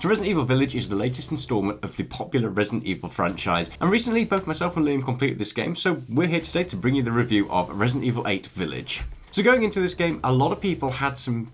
So Resident Evil Village is the latest installment of the popular Resident Evil franchise, and recently both myself and Liam completed this game, so we're here today to bring you the review of Resident Evil 8 Village. So going into this game, a lot of people had some,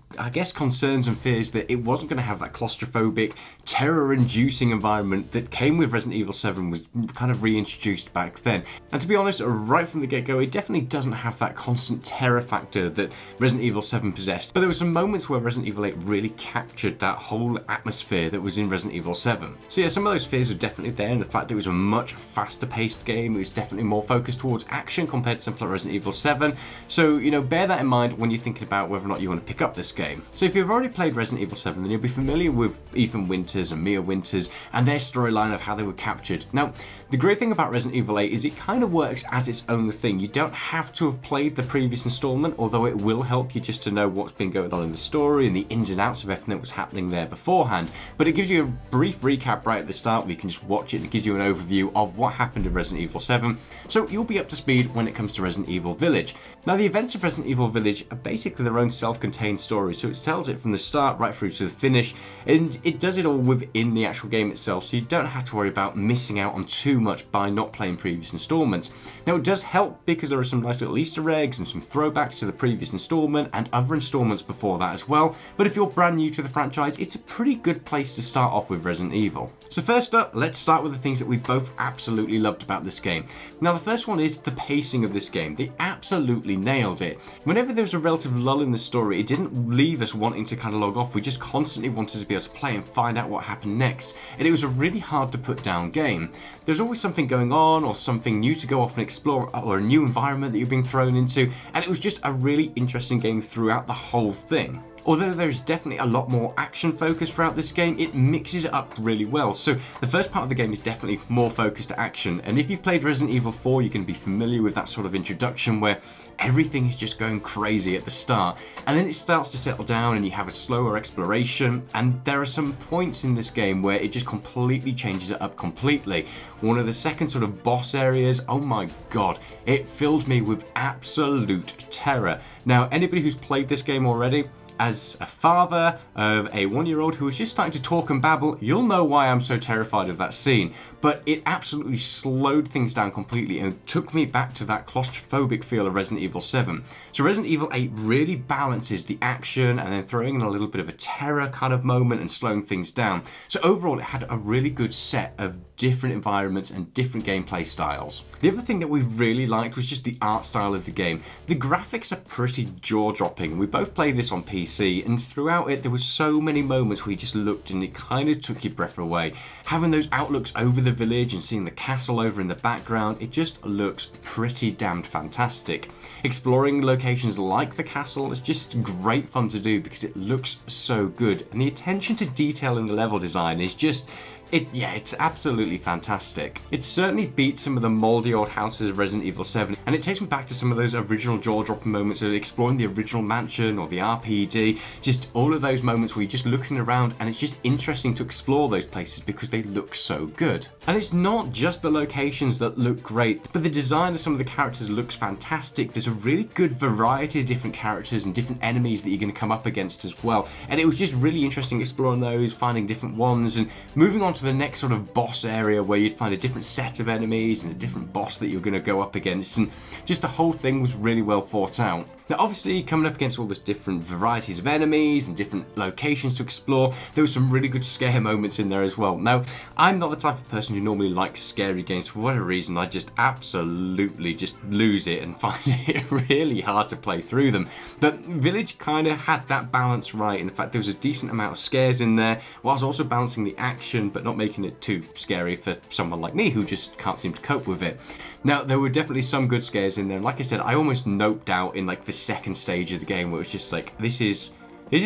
concerns and fears that it wasn't going to have that claustrophobic, terror-inducing environment that came with Resident Evil 7 was kind of reintroduced back then. And to be honest, right from the get-go, it definitely doesn't have that constant terror factor that Resident Evil 7 possessed. But there were some moments where Resident Evil 8 really captured that whole atmosphere that was in Resident Evil 7. So yeah, some of those fears were definitely there, and the fact that it was a much faster-paced game, it was definitely more focused towards action compared to something like Resident Evil 7. So, bear that in mind when you're thinking about whether or not you want to pick up this game. So if you've already played Resident Evil 7, then you'll be familiar with Ethan Winters and Mia Winters and their storyline of how they were captured. Now, the great thing about Resident Evil 8 is it kind of works as its own thing. You don't have to have played the previous installment, although it will help you just to know what's been going on in the story and the ins and outs of everything that was happening there beforehand. But it gives you a brief recap right at the start where you can just watch it and it gives you an overview of what happened in Resident Evil 7. So you'll be up to speed when it comes to Resident Evil Village. Now, the events of Resident Evil Village are basically their own self-contained story, so it tells it from the start right through to the finish, and it does it all within the actual game itself, so you don't have to worry about missing out on too much by not playing previous installments. Now, it does help because there are some nice little Easter eggs and some throwbacks to the previous installment and other installments before that as well, but if you're brand new to the franchise, it's a pretty good place to start off with Resident Evil. So first up, let's start with the things that we both absolutely loved about this game. Now, the first one is the pacing of this game. They absolutely nailed it. Whenever there was a relative lull in the story, it didn't leave us wanting to kind of log off. We just constantly wanted to be able to play and find out what happened next. And it was a really hard to put down game. There's always something going on or something new to go off and explore or a new environment that you're being thrown into. And it was just a really interesting game throughout the whole thing. Although there's definitely a lot more action focus throughout this game, it mixes it up really well. So the first part of the game is definitely more focused to action. And if you've played Resident Evil 4, you can be familiar with that sort of introduction where everything is just going crazy at the start. And then it starts to settle down and you have a slower exploration. And there are some points in this game where it just completely changes it up completely. One of the second sort of boss areas, oh my god, it filled me with absolute terror. Now, anybody who's played this game already, as a father of a 1-year-old who was just starting to talk and babble, you'll know why I'm so terrified of that scene. But it absolutely slowed things down completely and took me back to that claustrophobic feel of Resident Evil 7. So Resident Evil 8 really balances the action and then throwing in a little bit of a terror kind of moment and slowing things down. So overall, it had a really good set of different environments and different gameplay styles. The other thing that we really liked was just the art style of the game. The graphics are pretty jaw-dropping. We both played this on PC, and throughout it there were so many moments where you just looked and it kind of took your breath away. Having those outlooks over the village and seeing the castle over in the background, it just looks pretty damned fantastic. Exploring locations like the castle is just great fun to do because it looks so good, and the attention to detail in the level design is just it's absolutely fantastic. It certainly beats some of the mouldy old houses of Resident Evil 7, and it takes me back to some of those original jaw-dropping moments of exploring the original mansion or the RPD, just all of those moments where you're just looking around and it's just interesting to explore those places because they look so good. And it's not just the locations that look great, but the design of some of the characters looks fantastic. There's a really good variety of different characters and different enemies that you're going to come up against as well, and it was just really interesting exploring those, finding different ones, and moving on to the next sort of boss area where you'd find a different set of enemies and a different boss that you're going to go up against, and just the whole thing was really well thought out. Now, obviously, coming up against all those different varieties of enemies and different locations to explore, there were some really good scare moments in there as well. Now, I'm not the type of person who normally likes scary games. For whatever reason, I just absolutely just lose it and find it really hard to play through them. But Village kind of had that balance right. In fact, there was a decent amount of scares in there, whilst also balancing the action, but not making it too scary for someone like me who just can't seem to cope with it. Now, there were definitely some good scares in there, and like I said, I almost noped out in like the second stage of the game where it's just like, this is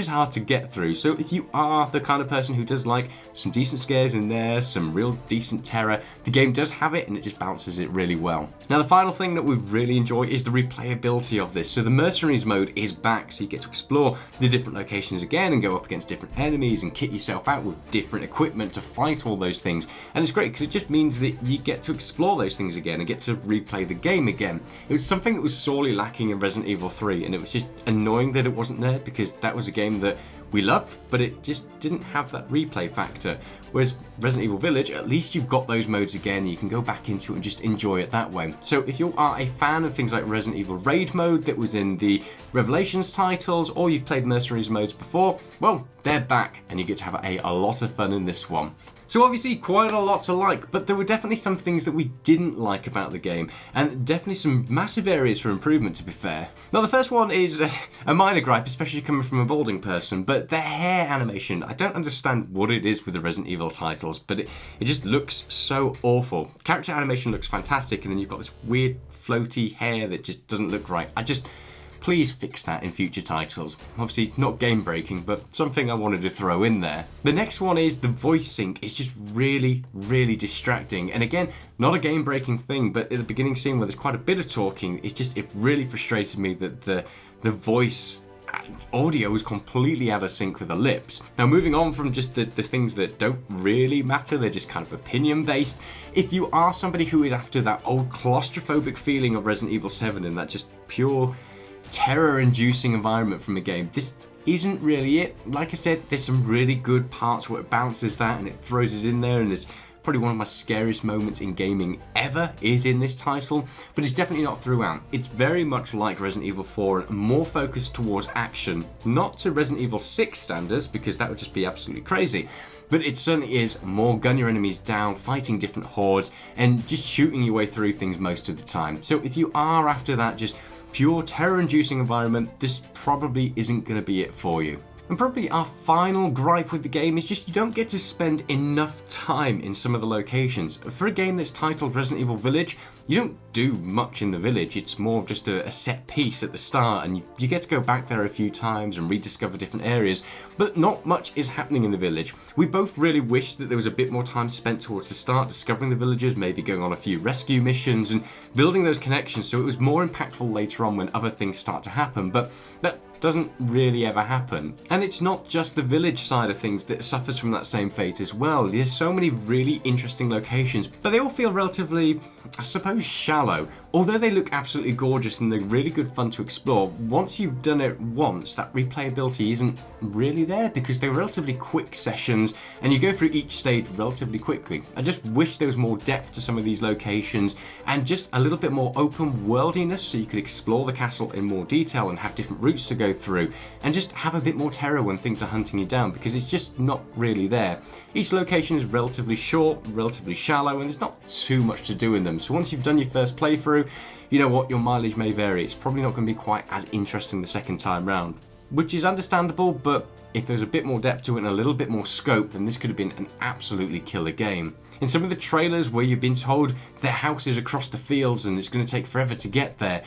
hard to get through. So if you are the kind of person who does like some decent scares in there, some real decent terror, the game does have it and it just balances it really well. Now, the final thing that we really enjoy is the replayability of this. So the Mercenaries mode is back, so you get to explore the different locations again and go up against different enemies and kit yourself out with different equipment to fight all those things. And it's great because it just means that you get to explore those things again and get to replay the game again. It was something that was sorely lacking in Resident Evil 3, and it was just annoying that it wasn't there because that was a game that we loved, but it just didn't have that replay factor. Whereas Resident Evil Village, at least you've got those modes again, you can go back into it and just enjoy it that way. So if you are a fan of things like Resident Evil Raid mode that was in the Revelations titles, or you've played Mercenaries modes before, well, they're back and you get to have a lot of fun in this one. So obviously quite a lot to like, but there were definitely some things that we didn't like about the game, and definitely some massive areas for improvement, to be fair. Now the first one is a minor gripe, especially coming from a balding person, but the hair animation. I don't understand what it is with the Resident Evil titles, but it just looks so awful. Character animation looks fantastic, and then you've got this weird floaty hair that just doesn't look right. Please fix that in future titles. Obviously not game breaking, but something I wanted to throw in there. The next one is the voice sync is just really, really distracting. And again, not a game breaking thing, but at the beginning scene where there's quite a bit of talking, it really frustrated me that the voice audio was completely out of sync with the lips. Now moving on from just the things that don't really matter, they're just kind of opinion based. If you are somebody who is after that old claustrophobic feeling of Resident Evil 7 and that just pure terror-inducing environment from a game, this isn't really it. Like I said, there's some really good parts where it balances that and it throws it in there, and there's probably one of my scariest moments in gaming ever is in this title, but it's definitely not throughout. It's very much like Resident Evil 4 and more focused towards action, not to Resident Evil 6 standards, because that would just be absolutely crazy. But it certainly is more gun your enemies down, fighting different hordes, and just shooting your way through things most of the time. So if you are after that just pure terror-inducing environment, this probably isn't going to be it for you. And probably our final gripe with the game is just you don't get to spend enough time in some of the locations. For a game that's titled Resident Evil Village, you don't do much in the village. It's more of just a set piece at the start, and you get to go back there a few times and rediscover different areas, but not much is happening in the village. We both really wish that there was a bit more time spent towards the start discovering the villagers, maybe going on a few rescue missions and building those connections so it was more impactful later on when other things start to happen, but that doesn't really ever happen. And it's not just the village side of things that suffers from that same fate as well. There's so many really interesting locations, but they all feel relatively, I suppose, shallow. Although they look absolutely gorgeous and they're really good fun to explore, once you've done it once, that replayability isn't really there because they're relatively quick sessions and you go through each stage relatively quickly. I just wish there was more depth to some of these locations and just a little bit more open worldiness so you could explore the castle in more detail and have different routes to go through and just have a bit more terror when things are hunting you down, because it's just not really there. Each location is relatively short, relatively shallow, and there's not too much to do in them. So once you've done your first playthrough, you know what, your mileage may vary. It's probably not going to be quite as interesting the second time round, which is understandable, but if there's a bit more depth to it and a little bit more scope, then this could have been an absolutely killer game. In some of the trailers where you've been told their house is across the fields and it's going to take forever to get there,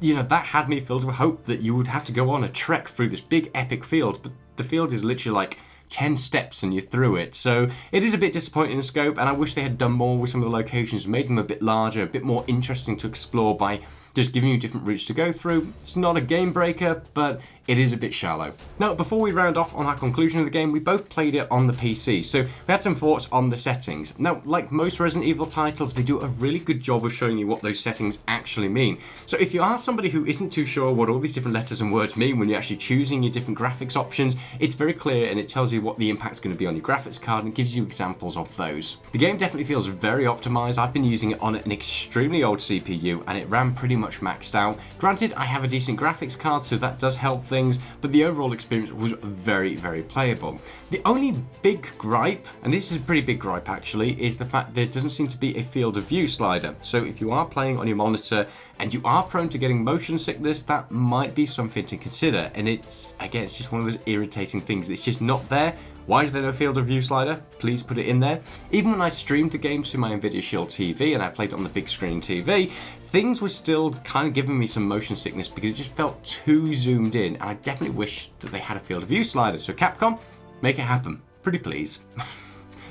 you know, that had me filled with hope that you would have to go on a trek through this big epic field, but the field is literally like 10 steps and you're through it. So it is a bit disappointing in scope, and I wish they had done more with some of the locations, made them a bit larger, a bit more interesting to explore by just giving you different routes to go through. It's not a game breaker, but it is a bit shallow. Now, before we round off on our conclusion of the game, we both played it on the PC, so we had some thoughts on the settings. Now, like most Resident Evil titles, they do a really good job of showing you what those settings actually mean. So if you are somebody who isn't too sure what all these different letters and words mean when you're actually choosing your different graphics options, it's very clear and it tells you what the impact's going to be on your graphics card and gives you examples of those. The game definitely feels very optimized. I've been using it on an extremely old CPU and it ran pretty much maxed out. Granted, I have a decent graphics card, so that does help things, but the overall experience was very, very playable. The only big gripe, and this is a pretty big gripe actually, is the fact there doesn't seem to be a field of view slider. So if you are playing on your monitor and you are prone to getting motion sickness, that might be something to consider. And it's just one of those irritating things. It's just not there. Why is there no field of view slider? Please put it in there. Even when I streamed the game to my Nvidia Shield TV and I played it on the big screen TV, things were still kind of giving me some motion sickness because it just felt too zoomed in, and I definitely wish that they had a field of view slider. So Capcom, make it happen. Pretty please.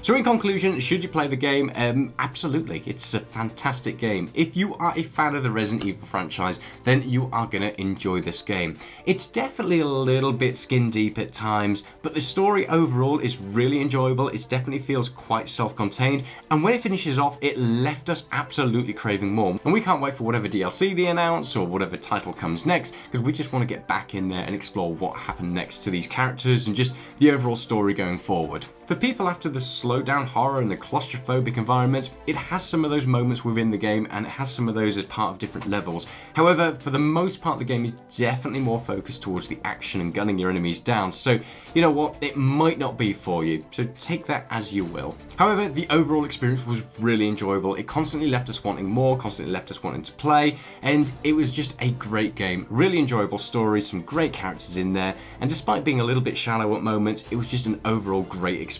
So in conclusion, should you play the game? Absolutely. It's a fantastic game. If you are a fan of the Resident Evil franchise, then you are going to enjoy this game. It's definitely a little bit skin deep at times, but the story overall is really enjoyable. It definitely feels quite self-contained, and when it finishes off, it left us absolutely craving more. And we can't wait for whatever DLC they announce or whatever title comes next, because we just want to get back in there and explore what happened next to these characters and just the overall story going forward. For people after the slowed down horror and the claustrophobic environments, it has some of those moments within the game, and it has some of those as part of different levels. However, for the most part, the game is definitely more focused towards the action and gunning your enemies down, so you know what, it might not be for you, so take that as you will. However, the overall experience was really enjoyable. It constantly left us wanting more, constantly left us wanting to play, and it was just a great game. Really enjoyable story, some great characters in there, and despite being a little bit shallow at moments, it was just an overall great experience.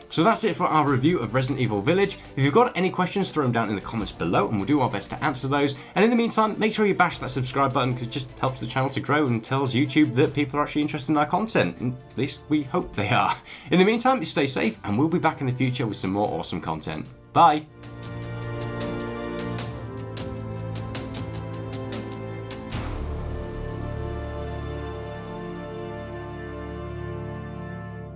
So that's it for our review of Resident Evil Village. If you've got any questions, throw them down in the comments below and we'll do our best to answer those. And in the meantime, make sure you bash that subscribe button, because it just helps the channel to grow and tells YouTube that people are actually interested in our content. At least we hope they are. In the meantime, stay safe and we'll be back in the future with some more awesome content. Bye!